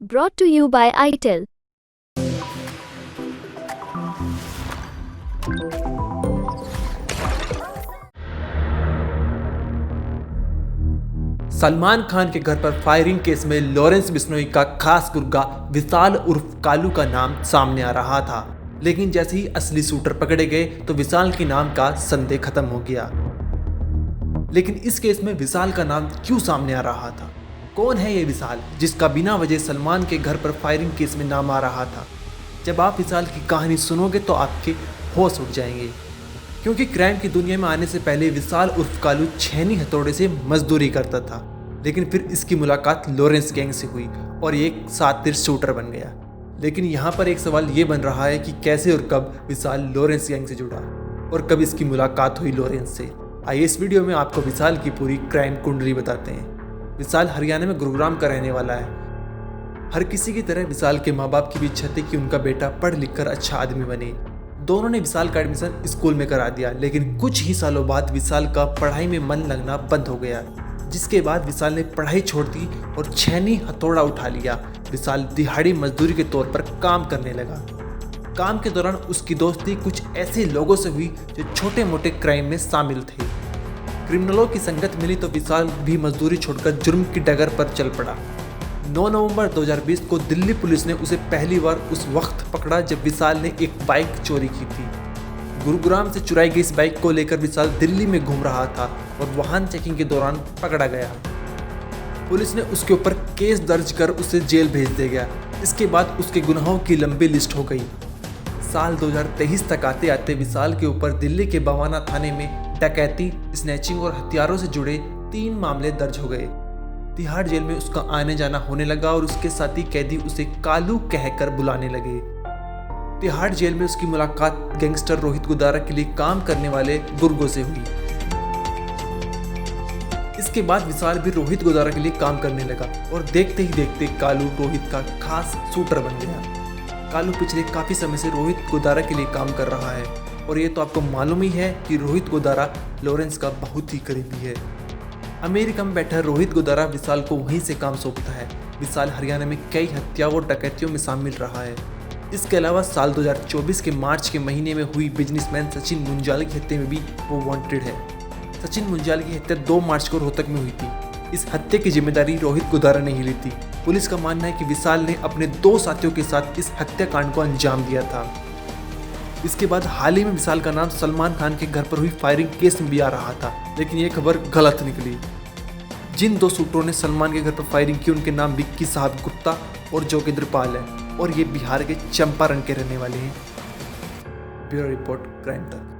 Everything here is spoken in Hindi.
Brought to you by ITEL. Salman Khan के घर पर फायरिंग केस में लॉरेंस बिश्नोई का खास गुर्गा विशाल उर्फ कालू का नाम सामने आ रहा था, लेकिन जैसे ही असली शूटर पकड़े गए तो विशाल के नाम का संदेह खत्म हो गया। लेकिन इस केस में विशाल का नाम क्यों सामने आ रहा था? कौन है ये विशाल जिसका बिना वजह सलमान के घर पर फायरिंग केस में नाम आ रहा था? जब आप विशाल की कहानी सुनोगे तो आपके होश उड़ जाएंगे, क्योंकि क्राइम की दुनिया में आने से पहले विशाल उर्फ कालू छेनी हथौड़े से मजदूरी करता था, लेकिन फिर इसकी मुलाकात लॉरेंस गैंग से हुई और ये एक शातिर शूटर बन गया। लेकिन यहाँ पर एक सवाल ये बन रहा है कि कैसे और कब विशाल लॉरेंस गैंग से जुड़ा और कब इसकी मुलाकात हुई लॉरेंस से। आइए इस वीडियो में आपको विशाल की पूरी क्राइम कुंडली बताते हैं। विशाल हरियाणा में गुरुग्राम का रहने वाला है। हर किसी की तरह विशाल के माँ बाप की भी इच्छा थी कि उनका बेटा पढ़ लिख कर अच्छा आदमी बने। दोनों ने विशाल का एडमिशन स्कूल में करा दिया, लेकिन कुछ ही सालों बाद विशाल का पढ़ाई में मन लगना बंद हो गया, जिसके बाद विशाल ने पढ़ाई छोड़ दी और छेनी हथौड़ा उठा लिया। विशाल दिहाड़ी मजदूरी के तौर पर काम करने लगा। काम के दौरान उसकी दोस्ती कुछ ऐसे लोगों से हुई जो छोटे मोटे क्राइम में शामिल थे। क्रिमिनलों की संगत मिली तो विशाल भी मजदूरी छोड़कर जुर्म की डगर पर चल पड़ा। 9 नवंबर 2020 को दिल्ली पुलिस ने उसे पहली बार उस वक्त पकड़ा जब विशाल ने एक बाइक चोरी की थी। गुरुग्राम से चुराई गई इस बाइक को लेकर विशाल दिल्ली में घूम रहा था और वाहन चेकिंग के दौरान पकड़ा गया। पुलिस ने उसके ऊपर केस दर्ज कर उसे जेल भेज दिया गया। इसके बाद उसके गुनाहों की लंबी लिस्ट हो गई। साल 2023 तक आते आते विशाल के ऊपर दिल्ली के बवाना थाने में डकैती, स्नैचिंग और हथियारों से जुड़े 3 मामले दर्ज हो गए। तिहाड़ जेल में उसका आने जाना होने लगा और उसके साथी कैदी उसे कालू कहकर बुलाने लगे। तिहाड़ जेल में उसकी मुलाकात गैंगस्टर रोहित गोदारा के लिए काम करने वाले गुर्गों से हुई। इसके बाद विशाल भी रोहित गोदारा के लिए काम करने लगा और देखते ही देखते कालू रोहित का खास शूटर बन गया। कालू पिछले काफी समय से रोहित गोदारा के लिए काम कर रहा है और ये तो आपको मालूम ही है कि रोहित गोदारा लॉरेंस का बहुत ही करीबी है। अमेरिका में बैठा रोहित गोदारा विशाल को वहीं से काम सौंपता है। विशाल हरियाणा में कई हत्याओं और डकैतियों में शामिल रहा है। इसके अलावा साल 2024 के मार्च के महीने में हुई बिजनेसमैन सचिन मुंजाल की हत्या में भी वो वांटेड है। सचिन मुंजाल की हत्या 2 मार्च को रोहतक में हुई थी। इस हत्या की जिम्मेदारी रोहित गोदारा ने ही ली थी। पुलिस का मानना है कि विशाल ने अपने 2 साथियों के साथ इस हत्याकांड को अंजाम दिया था। इसके बाद हाल ही में विशाल का नाम सलमान खान के घर पर हुई फायरिंग केस में भी आ रहा था, लेकिन ये खबर गलत निकली। जिन 2 शूटरों ने सलमान के घर पर फायरिंग की उनके नाम विक्की साहब गुप्ता और जोगेंद्र पाल है और ये बिहार के चंपारण के रहने वाले हैं। ब्यूरो रिपोर्ट क्राइम तक।